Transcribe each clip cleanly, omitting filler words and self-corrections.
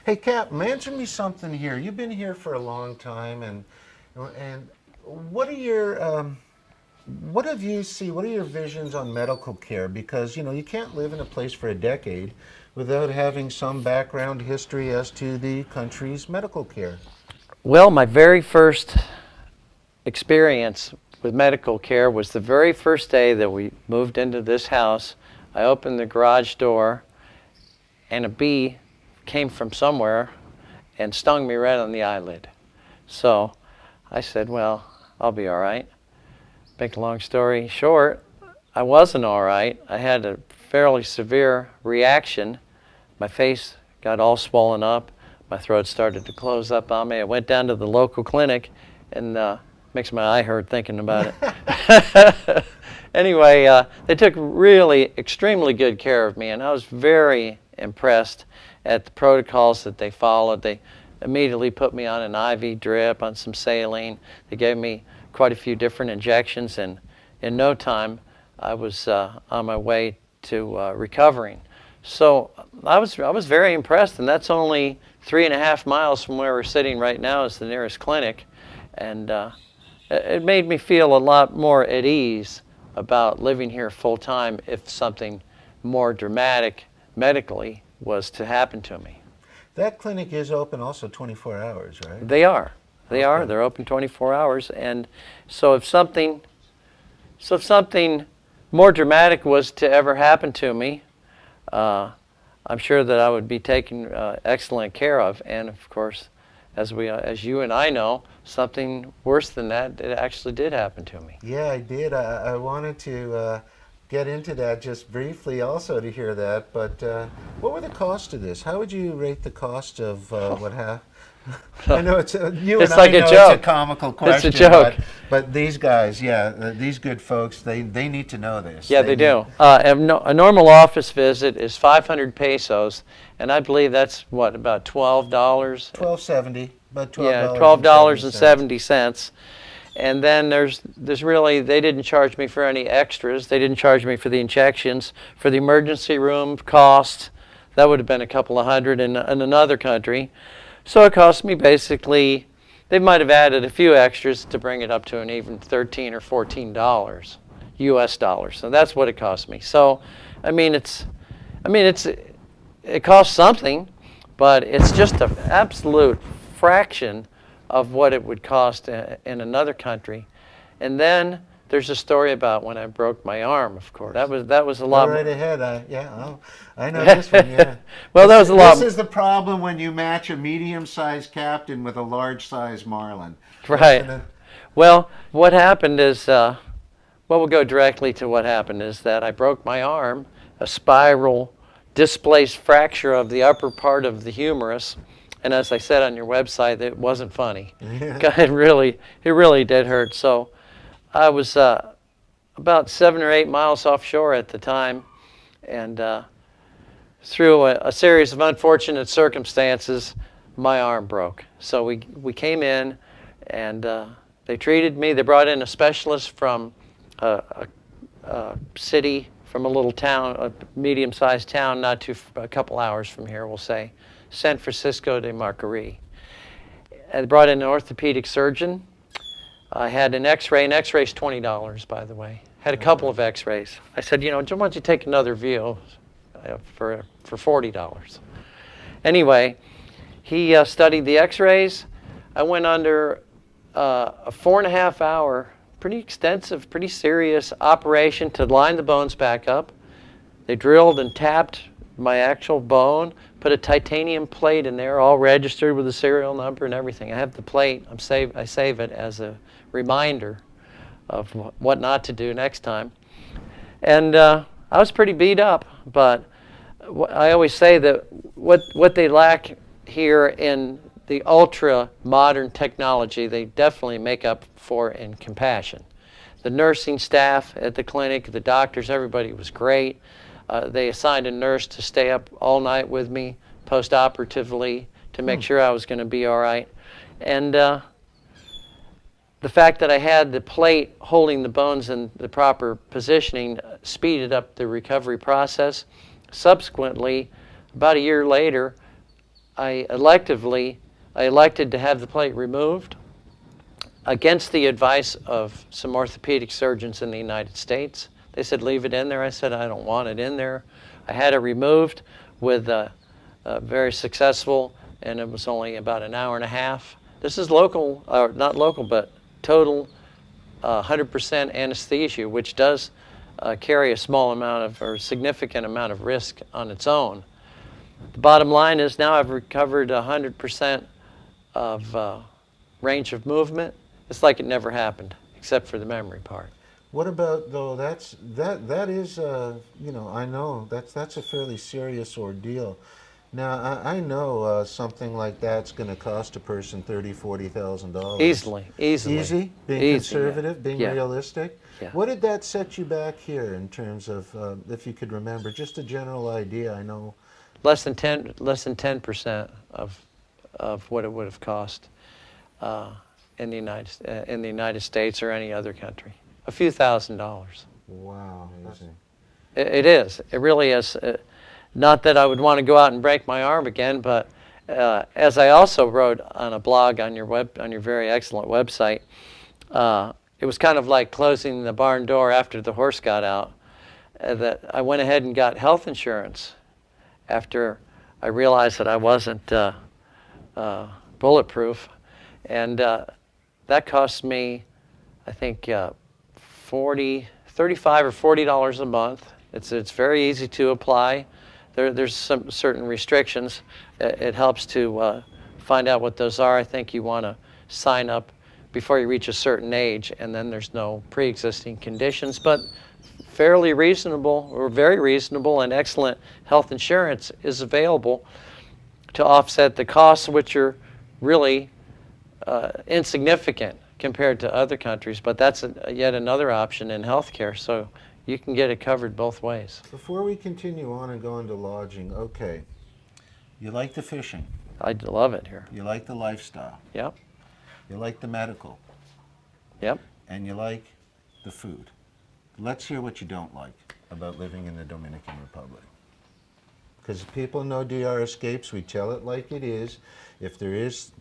Hey, Cap, answer me something here. You've been here for a long time, and what are your what have you see? What are your visions on medical care? Because you can't live in a place for a decade without having some background history as to the country's medical care. Well, my very first experience with medical care was the very first day that we moved into this house. I opened the garage door, and a bee came from somewhere and stung me right on the eyelid. So I said, well, I'll be all right. Make a long story short, I wasn't all right. I had a fairly severe reaction. My face got all swollen up. My throat started to close up on me. I went down to the local clinic, and makes my eye hurt thinking about it. Anyway, they took really extremely good care of me, and I was very impressed at the protocols that they followed. They immediately put me on an IV drip, on some saline. They gave me quite a few different injections, and in no time I was on my way to recovering. So I was very impressed, and that's only 3.5 miles from where we're sitting right now is the nearest clinic, and it made me feel a lot more at ease about living here full time if something more dramatic medically was to happen to me. That clinic is open also 24 hours, right? They are. They Okay. are. They're open 24 hours, and so if something more dramatic was to ever happen to me, I'm sure that I would be taken excellent care of. And of course, as you and I know, something worse than that, it actually did happen to me. Yeah, I did. I wanted to get into that just briefly also to hear that, but what were the costs of this? How would you rate the cost of what happened? I know it's you It's and like I a know joke. it's a comical question. It's a joke. But these guys, yeah, these good folks, they need to know this. Yeah, they do. A normal office visit is 500 pesos, and I believe that's what, about $12? $12.70, about $12. Yeah, $12.70. And then there's really, they didn't charge me for any extras. They didn't charge me for the injections, for the emergency room cost. That would have been a couple of hundred in another country. So it cost me basically, they might have added a few extras to bring it up to an even $13 or $14 US dollars. So that's what it cost me. So, it costs something, but it's just an absolute fraction of what it would cost in another country. And then there's a story about when I broke my arm, of course. That was a lot. Go right ahead. I know this one, yeah. Well, that was a lot. This is the problem when you match a medium-sized captain with a large-sized marlin. Right. Well, what happened is, we'll go directly to what happened, is that I broke my arm, a spiral displaced fracture of the upper part of the humerus. And as I said on your website, it wasn't funny. Yeah. It really did hurt. So I was about 7 or 8 miles offshore at the time, and through a series of unfortunate circumstances, my arm broke. So we came in, and they treated me. They brought in a specialist from a city, from a little town, a medium-sized town, a couple hours from here, we'll say, San Francisco de Macorís. And they brought in an orthopedic surgeon. I had an X-ray. An X-ray is $20, by the way. Had a couple of X-rays. I said, why don't you take another view for $40? Anyway, he studied the X-rays. I went under a 4.5-hour, pretty extensive, pretty serious operation to line the bones back up. They drilled and tapped my actual bone, put a titanium plate in there, all registered with the serial number and everything. I have the plate. I save it as a reminder of what not to do next time. And I was pretty beat up, but I always say that what they lack here in the ultra modern technology, they definitely make up for in compassion. The nursing staff at the clinic, the doctors, everybody was great. They assigned a nurse to stay up all night with me post-operatively to make sure I was going to be all right. And the fact that I had the plate holding the bones in the proper positioning speeded up the recovery process. Subsequently, about a year later, I elected to have the plate removed against the advice of some orthopedic surgeons in the United States. They said, leave it in there. I said, I don't want it in there. I had it removed with very successful, and it was only about an hour and a half. This is local, or not local, but total 100% anesthesia, which does carry a small amount of, or significant amount of risk on its own. The bottom line is now I've recovered 100% of range of movement. It's like it never happened, except for the memory part. What about though? That is you know, I know that's a fairly serious ordeal. Now I know something like that's going to cost a person $30,000-$40,000. Easily. Easy, being Easy, conservative, yeah. being Yeah. realistic. Yeah. What did that set you back here in terms of, if you could remember, just a general idea? I know. Less than 10% of what it would have cost in the United States or any other country. A few $1,000s. Wow, amazing. It is. It really is. Not that I would want to go out and break my arm again, but as I also wrote on a blog on your very excellent website, it was kind of like closing the barn door after the horse got out. That I went ahead and got health insurance after I realized that I wasn't bulletproof, and that cost me, I think, $35 or $40 a month. It's very easy to apply. There's some certain restrictions. It helps to find out what those are. I think you want to sign up before you reach a certain age, and then there's no pre-existing conditions. But fairly reasonable, or very reasonable, and excellent health insurance is available to offset the costs, which are really insignificant compared to other countries. But that's yet another option in healthcare. So you can get it covered both ways. Before we continue on and go into lodging, okay, you like the fishing. I love it here. You like the lifestyle. Yep. You like the medical. Yep. And you like the food. Let's hear what you don't like about living in the Dominican Republic. Because people know DRescapes, we tell it like it is. If there is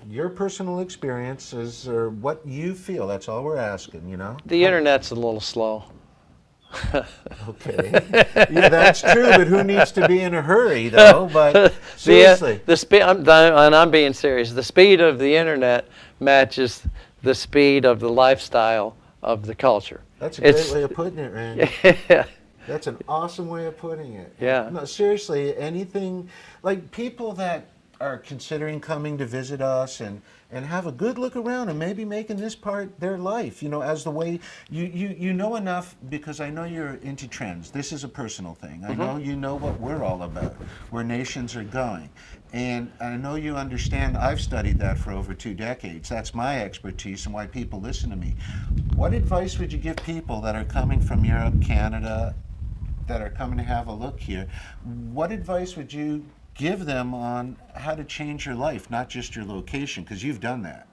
your personal experiences or what you feel, that's all we're asking, you know? The internet's a little slow. Okay. Yeah, that's true, but who needs to be in a hurry, though? But seriously. The speed, and I'm being serious, the speed of the internet matches the speed of the lifestyle of the culture. That's a great way of putting it, Randy. Yeah. That's an awesome way of putting it. Yeah. No, seriously, anything, like people that are considering coming to visit us and have a good look around and maybe making this part their life, you know, as the way, you know enough, because I know you're into trends. This is a personal thing. I know you know what we're all about, where nations are going. And I know you understand, I've studied that for over 2 decades. That's my expertise and why people listen to me. What advice would you give people that are coming from Europe, Canada, that are coming to have a look here? What advice would you give them on how to change your life, not just your location, because you've done that.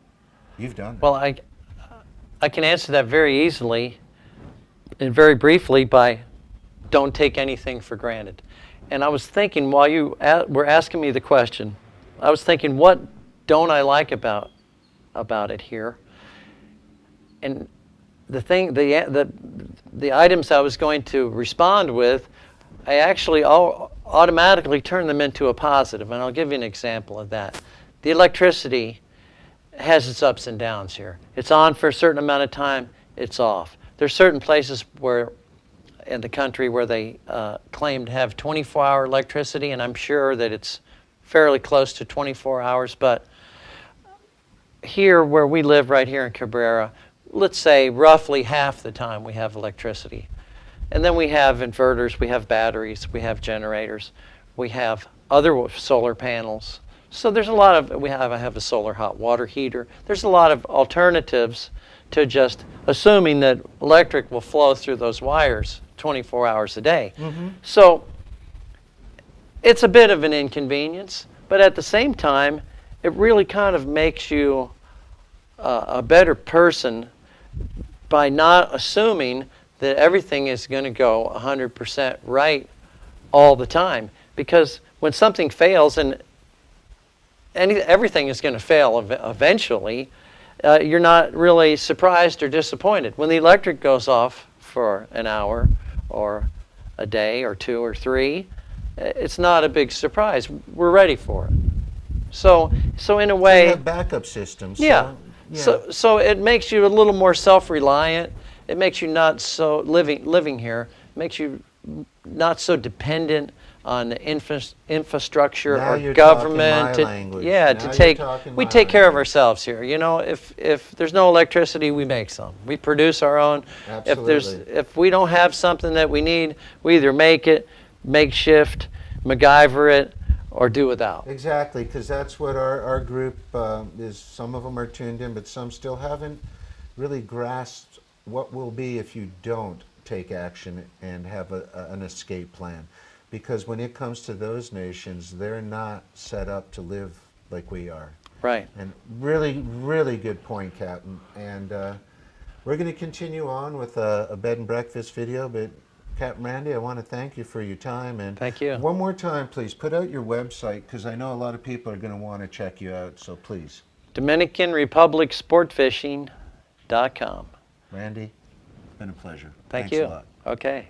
You've done that. Well, I can answer that very easily and very briefly by don't take anything for granted. And I was thinking while you were asking me the question, I was thinking, what don't I like about it here? And the items I was going to respond with, I actually automatically turn them into a positive, and I'll give you an example of that. The electricity has its ups and downs here. It's on for a certain amount of time, it's off. There's certain places where in the country where they claim to have 24-hour electricity, and I'm sure that it's fairly close to 24 hours, but here where we live right here in Cabrera, let's say roughly half the time we have electricity. And then we have inverters, we have batteries, we have generators, we have other solar panels. So there's a lot of, I have a solar hot water heater. There's a lot of alternatives to just assuming that electric will flow through those wires 24 hours a day. So it's a bit of an inconvenience, but at the same time, it really kind of makes you a better person by not assuming that everything is going to go 100% right all the time. Because when something fails, and everything is going to fail eventually. You're not really surprised or disappointed. When the electric goes off for an hour or a day or 2 or 3, it's not a big surprise. We're ready for it. So in a way, you have backup systems. yeah. So, So it makes you a little more self-reliant. It makes you not so living here. Makes you not so dependent on infrastructure now or you're government. talking my language. Yeah, Now to you're take talking we my take care of language. ourselves here. You know, if there's no electricity, we make some. We produce our own. Absolutely. If we don't have something that we need, we either make it, makeshift, MacGyver it, or do without. Exactly, because that's what our group is. Some of them are tuned in, but some still haven't really grasped what will be if you don't take action and have an escape plan. Because when it comes to those nations, they're not set up to live like we are. Right. And really, really good point, Captain. And we're going to continue on with a bed and breakfast video, but Captain Randy, I want to thank you for your time. And Thank you. one more time, please, put out your website, because I know a lot of people are going to want to check you out, so please. Dominican Republic Sportfishing.com. Randy, it's been a pleasure. Thank Thanks you. a lot. Okay.